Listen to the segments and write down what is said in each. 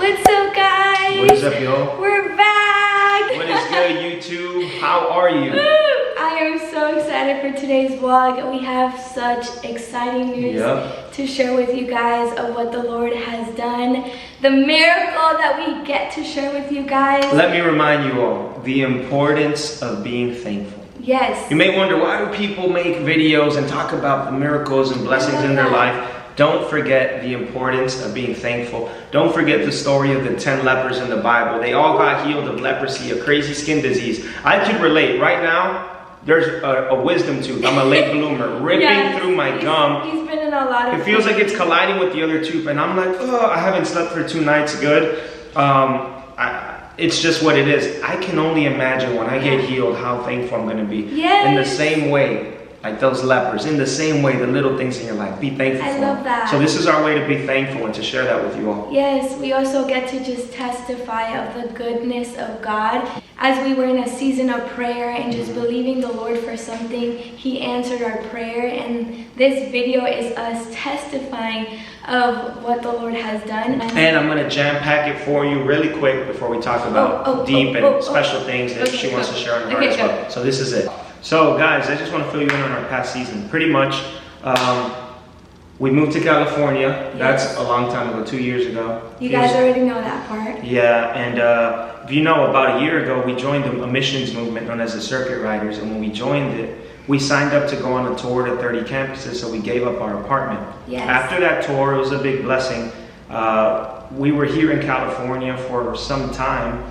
What's up, guys? What is up, y'all? We're back! What is good, YouTube? How are you? I am so excited for today's vlog. We have such exciting news to share with you guys of what the Lord has done. The miracle that we get to share with you guys. Let me remind you all, the importance of being thankful. Yes. You may wonder, why do people make videos and talk about the miracles and blessings in their life? Don't forget the importance of being thankful. Don't forget the story of the 10 lepers in the Bible. They all got healed of leprosy, a crazy skin disease. I can relate. Right now, there's a wisdom tooth. I'm a late bloomer, ripping through my gum. He's been in a lot of It feels like it's colliding with the other tooth, and I'm like, oh, I haven't slept for 2 nights good. It's just what it is. I can only imagine when I get healed how thankful I'm going to be. Yes. In the same way, like those lepers, in the same way, the little things in your life, be thankful for. I love that. So this is our way to be thankful and to share that with you all. Yes, we also get to just testify of the goodness of God. As we were in a season of prayer and just believing the Lord for something, He answered our prayer. And this video is us testifying of what the Lord has done. And I'm going to jam pack it for you really quick before we talk about deep and special things that she wants to share on her heart as well. So this is it. So guys, I just want to fill you in on our past season. Pretty much, we moved to California. That's a long time ago, 2 years ago. You guys already know that part. Yeah, and if you know, about a year ago, we joined a missions movement known as the Circuit Riders. And when we joined it, we signed up to go on a tour to 30 campuses, so we gave up our apartment. Yes. After that tour, it was a big blessing. We were here in California for some time,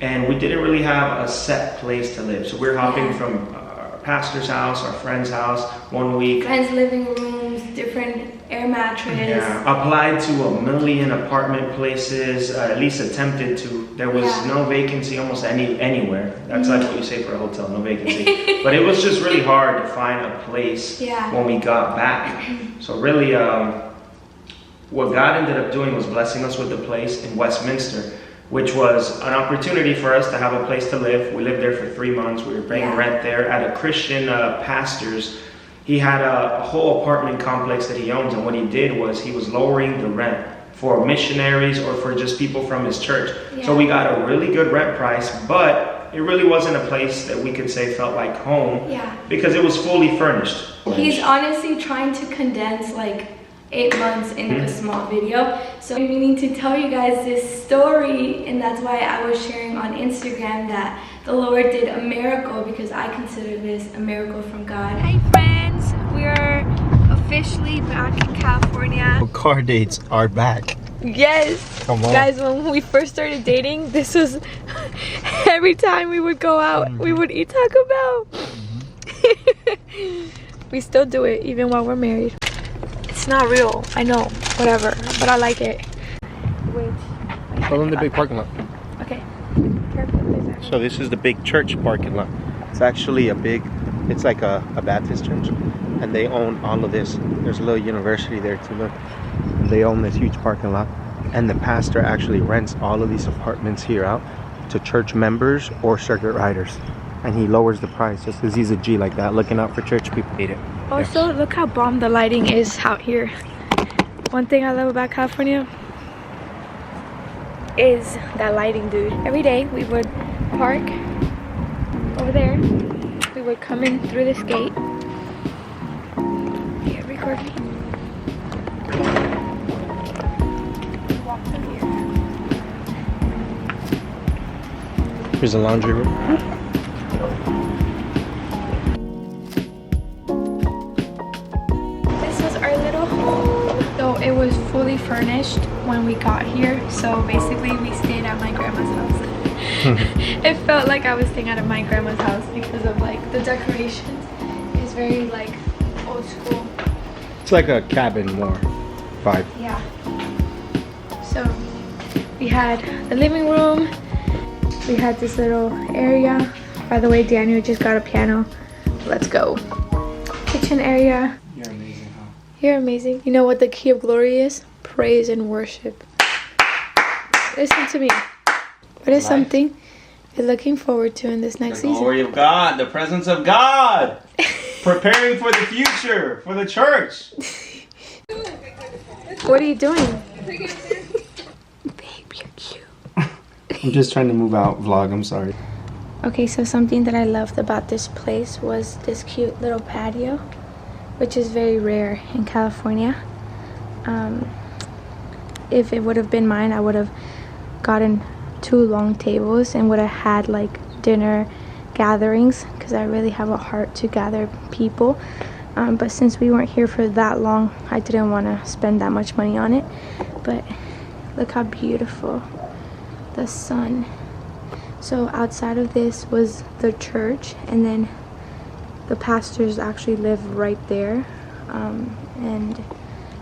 and we didn't really have a set place to live. So we're hopping from our pastor's house, our friend's house, 1 week. Friends' living rooms, different air mattress. Yeah, applied to 1 million apartment places, at least attempted to. There was no vacancy almost anywhere. That's like what you say for a hotel, no vacancy. But it was just really hard to find a place when we got back. So really, what God ended up doing was blessing us with a place in Westminster, which was an opportunity for us to have a place to live. We lived there for 3 months. We were paying rent there at a Christian pastor's. He had a whole apartment complex that he owns, and what he did was he was lowering the rent for missionaries or for just people from his church. So we got a really good rent price, but it really wasn't a place that we could say felt like home because it was fully furnished. He's honestly trying to condense like 8 months into a small video. So I'm meaning to tell you guys this story, and that's why I was sharing on Instagram that the Lord did a miracle, because I consider this a miracle from God. Hi friends, we are officially back in California. Car dates are back. Yes. Come on. Guys, when we first started dating, this was every time we would go out, we would eat Taco Bell. We still do it even while we're married. It's not real, I know, whatever, but I like it. Wait. Go in the big parking lot. Okay. Careful. So this is the big church parking lot. It's actually it's like a Baptist church, and they own all of this. There's a little university there too, look. They own this huge parking lot, and the pastor actually rents all of these apartments here out to church members or circuit riders. And he lowers the price just because he's a G like that, looking out for church people. Hate it. Also, look how bomb the lighting is out here. One thing I love about California is that lighting, dude. Every day we would park over there. We would come in through this gate. Here, record me. Walk through here. Here's a laundry room. It was fully furnished when we got here, so basically we stayed at my grandma's house. It felt like I was staying at my grandma's house because of like the decorations. It's very like old school. It's like a cabin more vibe. Yeah. So we had the living room. We had this little area. By the way, Daniel just got a piano. Let's go. Kitchen area. You're amazing. You know what the key of glory is? Praise and worship. Listen to me. What is something you're looking forward to in this next season? The glory of God, the presence of God. Preparing for the future, for the church. What are you doing? Babe, you're I'm just trying to move out, vlog, I'm sorry. Okay, so something that I loved about this place was this cute little patio, which is very rare in California. If it would have been mine, I would have gotten 2 long tables and would have had like dinner gatherings, because I really have a heart to gather people. But since we weren't here for that long, I didn't want to spend that much money on it. But look how beautiful the sun. So outside of this was the church, and then the pastors actually live right there. And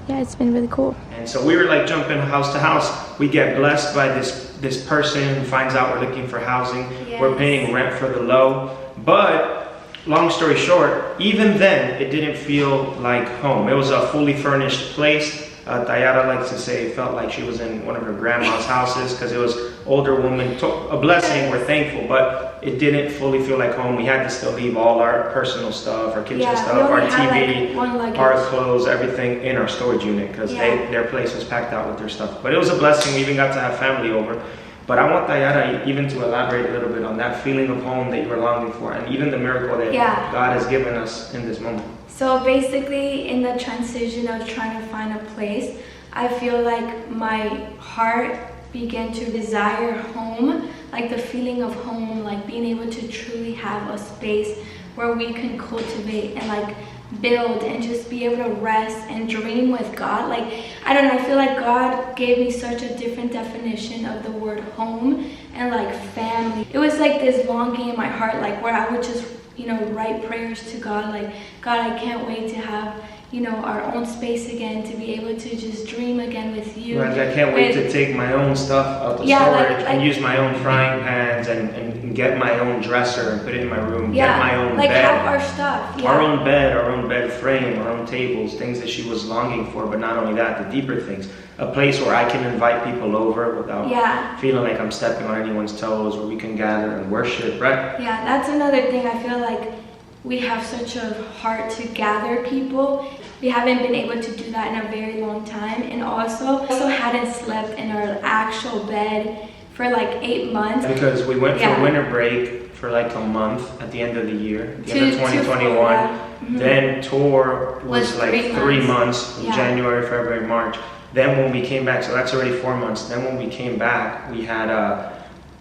yeah, it's been really cool. And so we were like jumping house to house. We get blessed by this person who finds out we're looking for housing. Yes. We're paying rent for the low. But long story short, even then it didn't feel like home. It was a fully furnished place. Tayara likes to say it felt like she was in one of her grandma's houses, because it was older woman. A blessing, we're thankful, but it didn't fully feel like home. We had to still leave all our personal stuff, our kitchen stuff, our TV, like our clothes, everything in our storage unit, because their place was packed out with their stuff. But it was a blessing. We even got to have family over. But I want Tayara even to elaborate a little bit on that feeling of home that you were longing for, and even the miracle that God has given us in this moment. So basically, in the transition of trying to find a place, I feel like my heart began to desire home, like the feeling of home, like being able to truly have a space where we can cultivate and like build and just be able to rest and dream with God. Like, I don't know, I feel like God gave me such a different definition of the word home and like family. It was like this longing in my heart, like where I would just, you know, write prayers to God, like, God, I can't wait to have, you know, our own space again, to be able to just dream again with you. Right, I can't wait to take my own stuff out the storage and use my own frying pans and get my own dresser and put it in my room, get my own bed. Have our stuff. Our own bed frame, our own tables, things that she was longing for, but not only that, the deeper things. A place where I can invite people over without feeling like I'm stepping on anyone's toes, where we can gather and worship, right? Yeah, that's another thing. I feel like we have such a heart to gather people. We haven't been able to do that in a very long time, and also hadn't slept in our actual bed for like 8 months. Because we went for winter break for like a month at the end of the year, the end of 2021. Then tour was like 3 months, January, February, March. Then when we came back, so that's already 4 months. Then when we came back, we had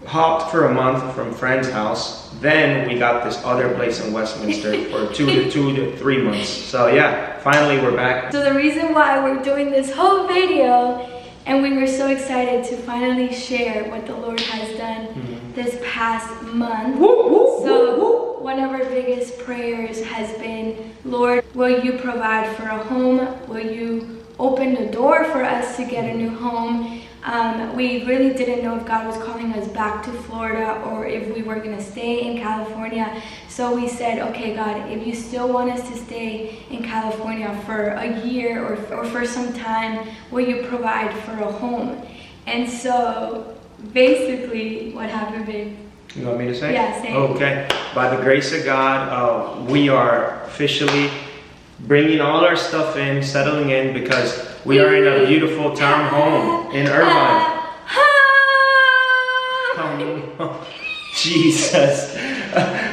hopped for a month from friend's house. Then we got this other place in Westminster for 2 to 3 months. So yeah, finally we're back. So the reason why we're doing this whole video, and we were so excited to finally share what the Lord has done this past month. So one of our biggest prayers has been, Lord, will you provide for a home? Will you open the door for us to get a new home? We really didn't know if God was calling us back to Florida or if we were going to stay in California. So we said, okay, God, if you still want us to stay in California for a year or for some time, will you provide for a home? And so basically what happened, babe? You want me to say? Yeah, say. Okay. By the grace of God, we are officially bringing all our stuff in, settling in, because we are in a beautiful town home in Irvine. Oh, Jesus.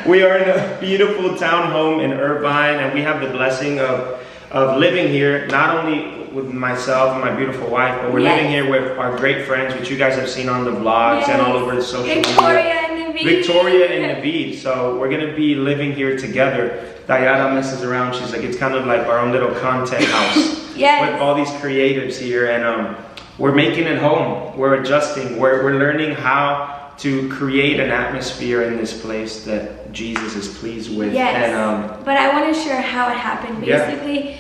We are in a beautiful town home in Irvine, and we have the blessing of living here, not only with myself and my beautiful wife, but we're living here with our great friends, which you guys have seen on the vlogs and all over the social media. Victoria and Naveed. So we're gonna be living here together. Tayara messes around. She's like, it's kind of like our own little content house with all these creatives here, and we're making it home. We're adjusting. We're learning how to create an atmosphere in this place that Jesus is pleased with. And, but I want to share how it happened. Basically,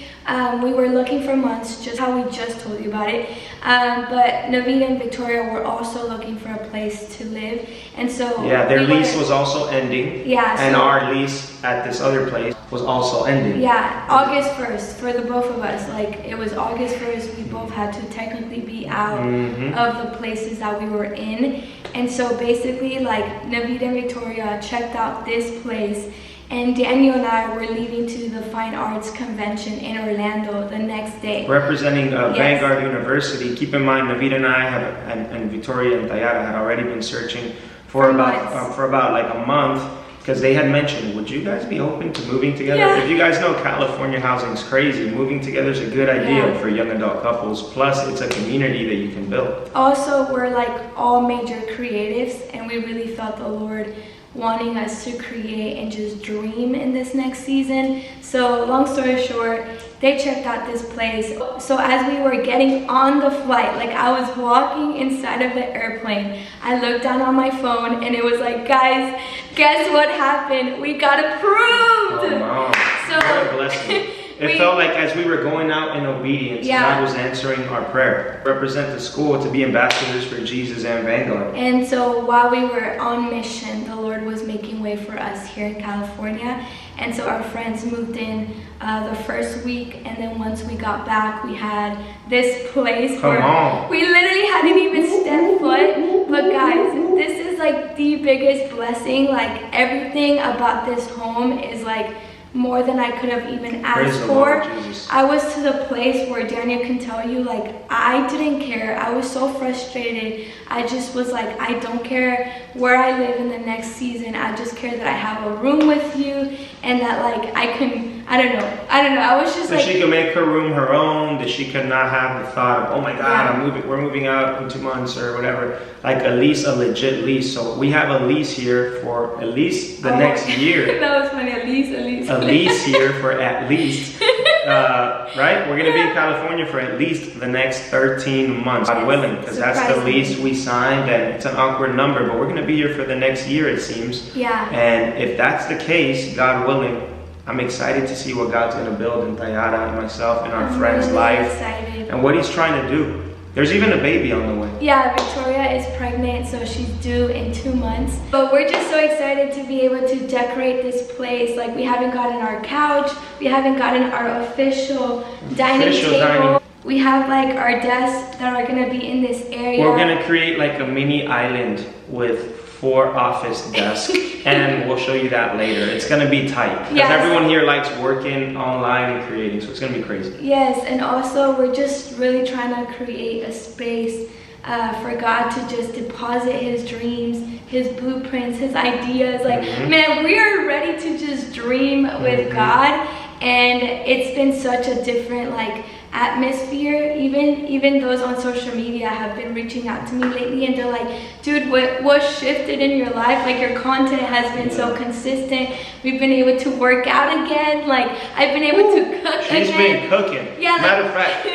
we were looking for months, just how we just told you about it. But Naveed and Victoria were also looking for a place to live, and so their lease was also ending. And our lease at this other place was also ending. August 1st for the both of us. Like, it was August 1st. We both had to technically be out of the places that we were in, and so basically, like, Naveed and Victoria checked out this place. And Daniel and I were leaving to the Fine Arts Convention in Orlando the next day. Representing Vanguard University. Keep in mind, Navid and I and Victoria and Tayara had already been searching for about like a month, because they had mentioned, would you guys be open to moving together? Yeah. If you guys know, California housing is crazy. Moving together is a good idea for young adult couples. Plus, it's a community that you can build. Also, we're like all major creatives, and we really felt the Lord wanting us to create and just dream in this next season. So long story short, they checked out this place. So as we were getting on the flight, like I was walking inside of the airplane, I looked down on my phone and it was like, guys, guess what happened? We got approved. Oh, wow. So what a blessing. It felt like as we were going out in obedience, God was answering our prayer. Represent the school to be ambassadors for Jesus and Vanguard. And so while we were on mission, the Lord was making way for us here in California. And so our friends moved in the first week, and then once we got back, we had this place where we literally hadn't even stepped foot. But guys, this is like the biggest blessing. Like everything about this home is like more than I could have even asked for. I was to the place where Daniel can tell you, like, I didn't care. I was so frustrated. I just was like, I don't care where I live in the next season. I just care that I have a room with you, and that like I can, I don't know. I was just that like, she could make her room her own, that she could not have the thought of, oh my God, we're moving out in 2 months or whatever. Like a lease, a legit lease. So we have a lease here for at least the next year. That was funny, a lease. A lease here for at least, right? We're gonna be in California for at least the next 13 months, God willing, because that's the lease we signed, and it's an awkward number, but we're gonna be here for the next year, it seems. Yeah. And if that's the case, God willing, I'm excited to see what God's gonna build in Tayara and myself and our friend's really life, excited. and what He's trying to do. There's even a baby on the way. Yeah, Victoria is pregnant, so she's due in 2 months. But we're just so excited to be able to decorate this place. Like, we haven't gotten our couch, we haven't gotten our official dining table. We have like our desks that are gonna be in this area. We're gonna create like a mini island with 4 office desks, and we'll show you that later. It's gonna be tight, because everyone here likes working online and creating, so it's gonna be crazy. Yes, and also we're just really trying to create a space for God to just deposit His dreams, His blueprints, His ideas. Like, man, we are ready to just dream with God, and it's been such a different like atmosphere. Even those on social media have been reaching out to me lately, and they're like, dude, what shifted in your life? Like, your content has been so consistent. We've been able to work out again. Like, I've been able to cook again. She's been cooking. Yeah, matter of fact,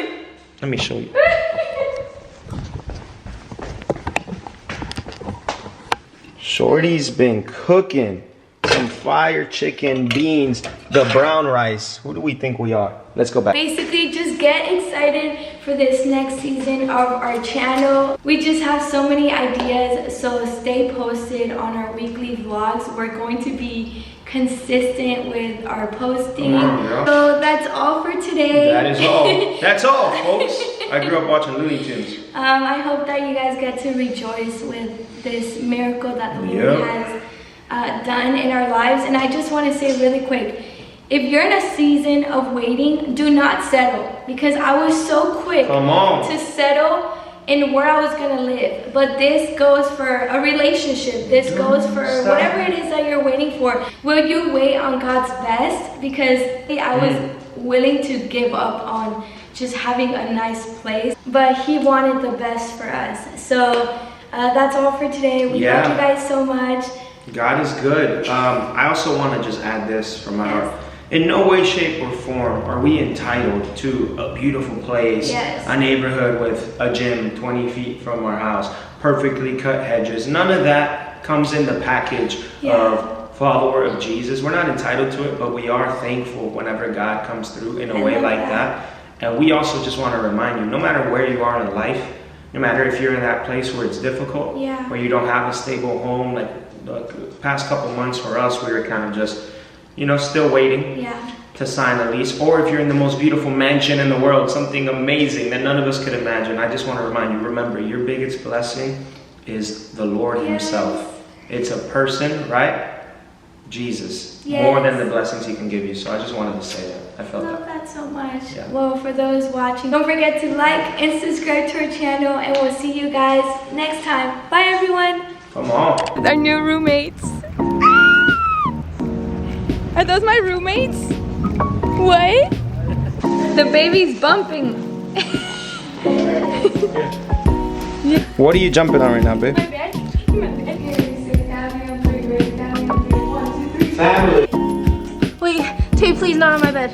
let me show you. Shorty's been cooking some fire chicken, beans, the brown rice. Who do we think we are? Let's go back. Basically, just get excited for this next season of our channel. We just have so many ideas, so stay posted on our weekly vlogs. We're going to be consistent with our posting. So that's all for today. That is all. That's all, folks. I grew up watching Looney Tunes. I hope that you guys get to rejoice with this miracle that the Lord has done in our lives. And I just want to say really quick, if you're in a season of waiting, do not settle, because I was so quick to settle in where I was gonna live. But this goes for a relationship, this goes for whatever it is that you're waiting for. Will you wait on God's best? Because I was willing to give up on just having a nice place, but He wanted the best for us. So that's all for today. We love you guys so much. God is good. I also want to just add this from my heart. In no way, shape, or form are we entitled to a beautiful place, a neighborhood with a gym 20 feet from our house, perfectly cut hedges. None of that comes in the package of follower of Jesus. We're not entitled to it, but we are thankful whenever God comes through in a way like that. And we also just want to remind you, no matter where you are in life, no matter if you're in that place where it's difficult, where you don't have a stable home, like the past couple months for us, we were kind of just, you know, still waiting to sign a lease. Or if you're in the most beautiful mansion in the world, something amazing that none of us could imagine, I just want to remind you, remember, your biggest blessing is the Lord Himself. It's a person, right? Jesus Yes. more than the blessings he can give you. So I just wanted to say that. I felt Love that. that so much. Yeah. Well, for those watching, don't forget to like and subscribe to our channel, and we'll see you guys next time. Bye, everyone. Come on. Our new roommates. Are those my roommates? What? The baby's bumping. What are you jumping on right now, babe? My bed? My bed. Sit down, I'm doing great. Down, 1, 2, 3. Family. Wait, Tay, please not on my bed.